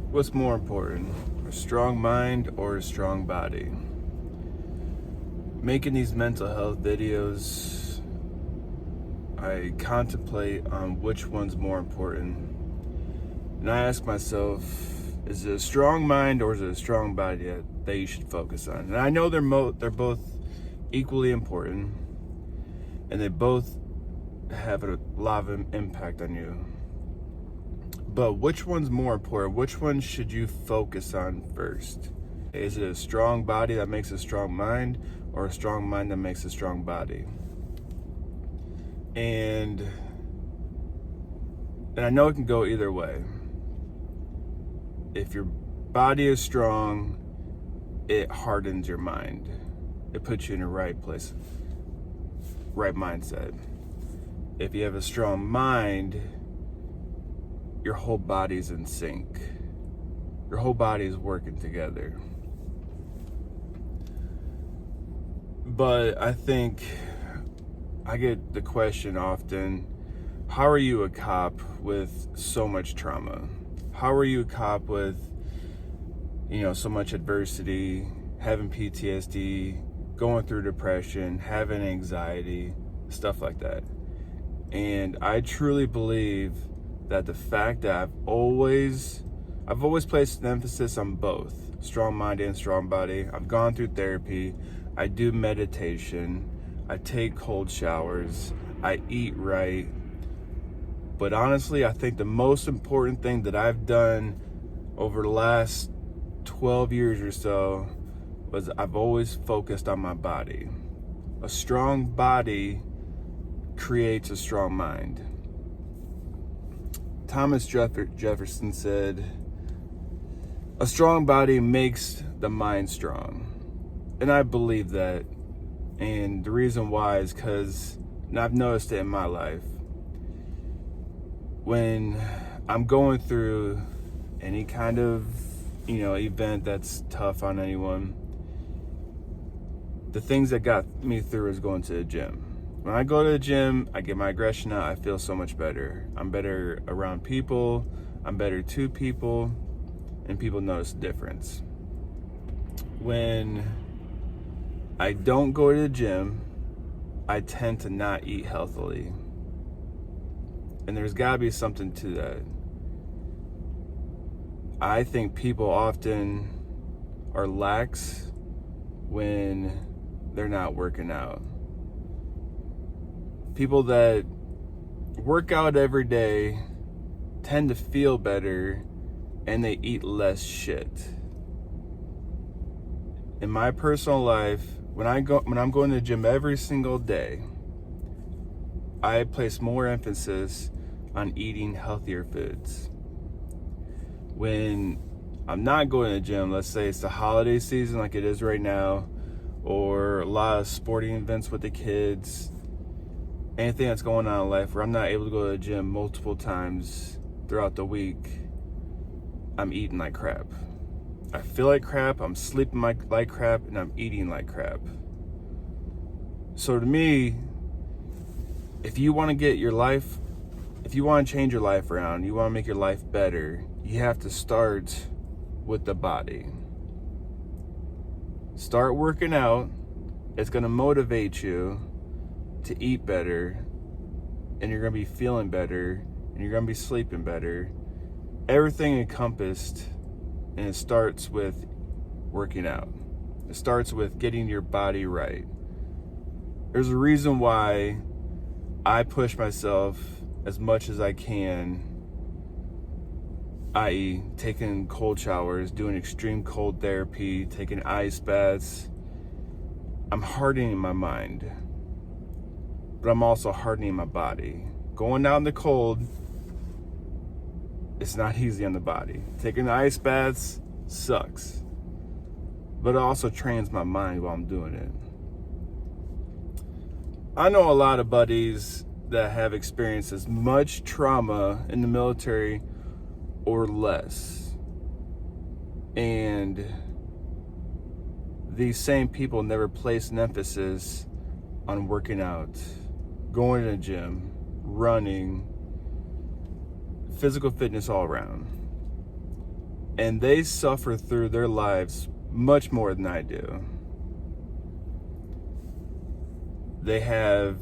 What's more important, a strong mind or a strong body? Making these mental health videos, I contemplate on which one's more important. And I ask myself, is it a strong mind or is it a strong body that you should focus on? And I know they're both equally important, and they both have a lot of impact on you. But which one's more important? Which one should you focus on first? Is it a strong body that makes a strong mind, or a strong mind that makes a strong body? And I know it can go either way. If your body is strong, it hardens your mind. It puts you in the right place, right mindset. If you have a strong mind, your whole body's in sync. Your whole body is working together. But I think I get the question often, how are you a cop with so much trauma? How are you a cop with, so much adversity, having PTSD, going through depression, having anxiety, stuff like that? And I truly believe that the fact that I've always placed an emphasis on both strong mind and strong body. I've gone through therapy. I do meditation. I take cold showers. I eat right. But honestly, I think the most important thing that I've done over the last 12 years or so was I've always focused on my body. A strong body creates a strong mind. Thomas Jefferson said, a strong body makes the mind strong. And I believe that. And the reason why is because, and I've noticed it in my life, when I'm going through any kind of, event that's tough on anyone, the things that got me through is going to the gym. When I go to the gym, I get my aggression out, I feel so much better. I'm better around people, I'm better to people, and people notice the difference. When I don't go to the gym, I tend to not eat healthily. And there's gotta be something to that. I think people often are lax when they're not working out. People that work out every day tend to feel better and they eat less shit. In my personal life, when I'm going to the gym every single day, I place more emphasis on eating healthier foods. When I'm not going to the gym, let's say it's the holiday season like it is right now, or a lot of sporting events with the kids, anything that's going on in life where I'm not able to go to the gym multiple times throughout the week, I'm eating like crap. I feel like crap, I'm sleeping like crap, and I'm eating like crap. So to me, if you want to change your life around, you want to make your life better, you have to start with the body. Start working out. It's going to motivate you to eat better, and you're going to be feeling better, and you're going to be sleeping better. Everything encompassed, and it starts with working out. It starts with getting your body right. There's a reason why I push myself as much as I can, i.e. taking cold showers, doing extreme cold therapy, taking ice baths. I'm hardening my mind, but I'm also hardening my body. Going out in the cold, it's not easy on the body. Taking the ice baths sucks, but it also trains my mind while I'm doing it. I know a lot of buddies that have experienced as much trauma in the military or less. And these same people never place an emphasis on working out, going to the gym, running, physical fitness all around. And they suffer through their lives much more than I do. They have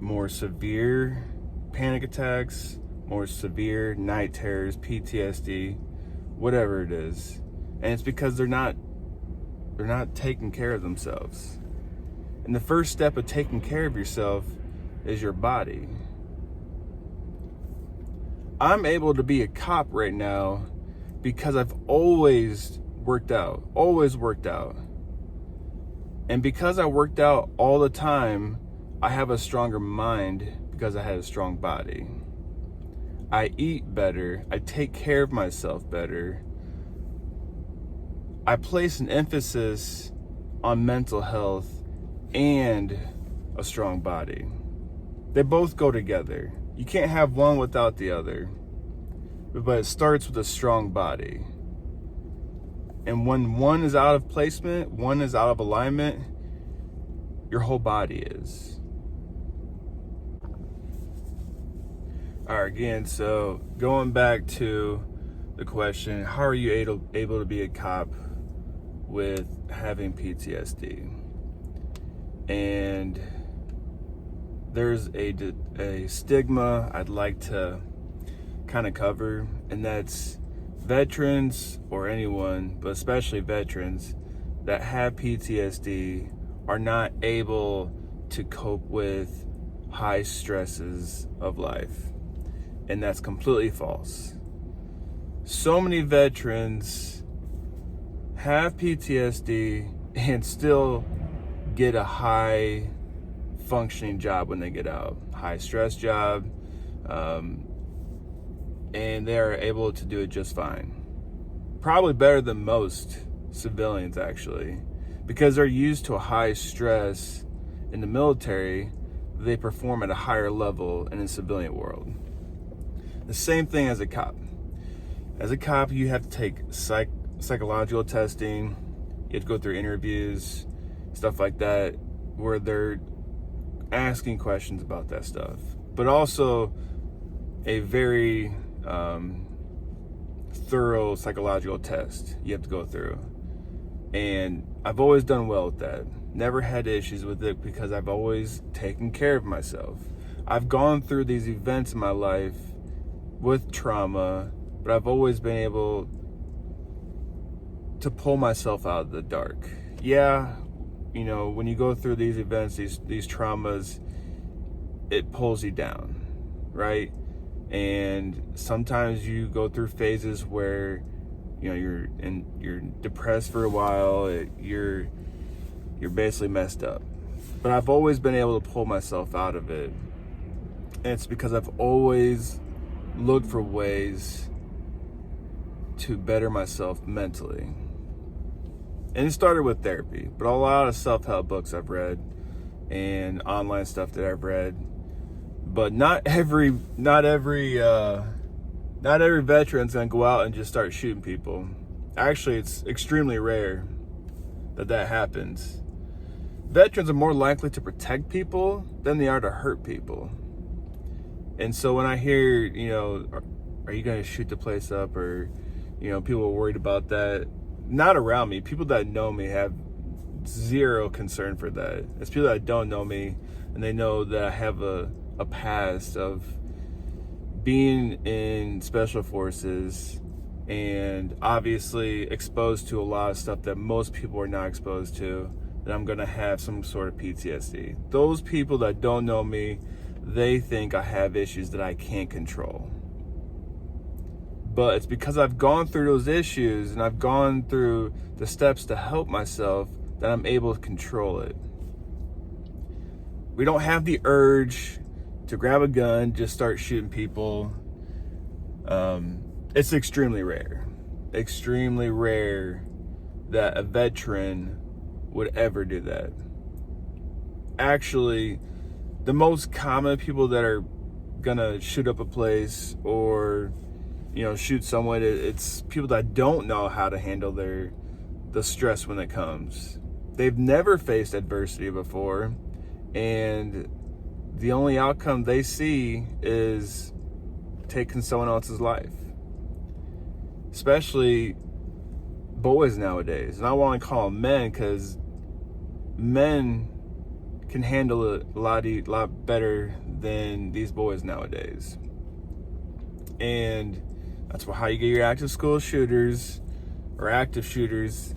more severe panic attacks, more severe night terrors, PTSD, whatever it is. And it's because they're not taking care of themselves. And the first step of taking care of yourself is your body. I'm able to be a cop right now because I've always worked out. And because I worked out all the time, I have a stronger mind because I had a strong body. I eat better. I take care of myself better. I place an emphasis on mental health and a strong body. They both go together. You can't have one without the other. But it starts with a strong body. And when one is out of placement, one is out of alignment, your whole body is. All right, again, so going back to the question, how are you able to be a cop with having PTSD? And there's a stigma I'd like to kind of cover, and that's veterans, or anyone, but especially veterans that have PTSD are not able to cope with high stresses of life. And that's completely false. So many veterans have PTSD and still get a high functioning job when they get out, high stress job, and they are able to do it just fine. Probably better than most civilians, actually, because they're used to a high stress in the military. They perform at a higher level in the civilian world. The same thing as a cop. As a cop, you have to take psychological testing. You have to go through interviews, stuff like that, where they're asking questions about that stuff. But also a very thorough psychological test you have to go through. And I've always done well with that. Never had issues with it because I've always taken care of myself. I've gone through these events in my life with trauma, but I've always been able to pull myself out of the dark. Yeah, you know, when you go through these events, these traumas, it pulls you down, right? And sometimes you go through phases where, you know, you're depressed for a while. You're basically messed up. But I've always been able to pull myself out of it. And it's because I've always looked for ways to better myself mentally. And it started with therapy, but a lot of self-help books I've read and online stuff that I've read. But not every veteran's gonna go out and just start shooting people. Actually, it's extremely rare that happens. Veterans are more likely to protect people than they are to hurt people. And so when I hear, you know, are you gonna shoot the place up, or, you know, people are worried about that, not around me. People that know me have zero concern for that. It's people that don't know me, and they know that I have a past of being in special forces and obviously exposed to a lot of stuff that most people are not exposed to, that I'm gonna have some sort of PTSD. Those people that don't know me, they think I have issues that I can't control. But it's because I've gone through those issues and I've gone through the steps to help myself that I'm able to control it. We don't have the urge to grab a gun, just start shooting people. It's extremely rare that a veteran would ever do that. Actually, the most common people that are gonna shoot up a place or, you know, shoot someone, it's people that don't know how to handle the stress when it comes. They've never faced adversity before, and the only outcome they see is taking someone else's life. Especially boys nowadays. And I want to call them men because men can handle it a lot better than these boys nowadays. And that's how you get your active school shooters or active shooters.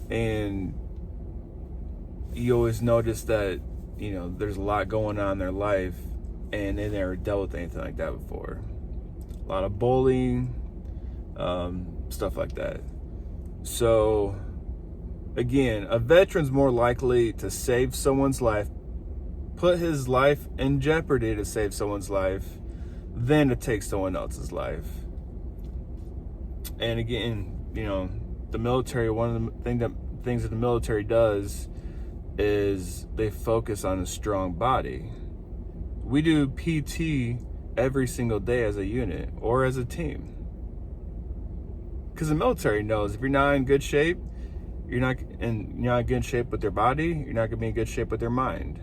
And you always notice that, you know, there's a lot going on in their life and they never dealt with anything like that before. A lot of bullying, stuff like that. So again, a veteran's more likely to save someone's life, put his life in jeopardy to save someone's life, than to take someone else's life. And again, you know, the military, one of the things that the military does is they focus on a strong body. We do PT every single day as a unit or as a team. Because the military knows if you're not in good shape, you're not in good shape with their body, you're not going to be in good shape with their mind.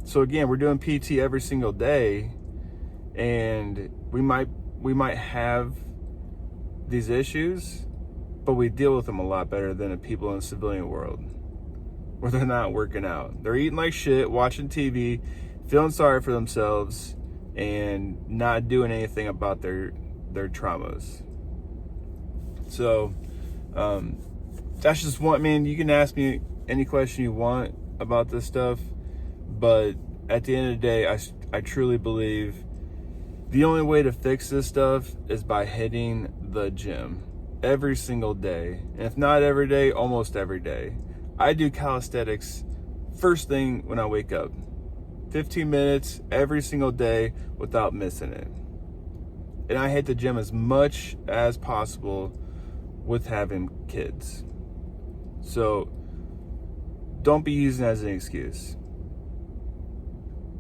So again, we're doing PT every single day, and we might have these issues, but we deal with them a lot better than the people in the civilian world, where they're not working out. They're eating like shit, watching TV, feeling sorry for themselves, and not doing anything about their traumas. So that's just one. I mean, you can ask me any question you want about this stuff, but at the end of the day, I truly believe the only way to fix this stuff is by hitting the gym every single day. And if not every day, almost every day. I do calisthenics first thing when I wake up. 15 minutes every single day without missing it. And I hit the gym as much as possible with having kids. So don't be using it as an excuse.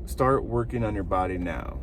Start working on your body now.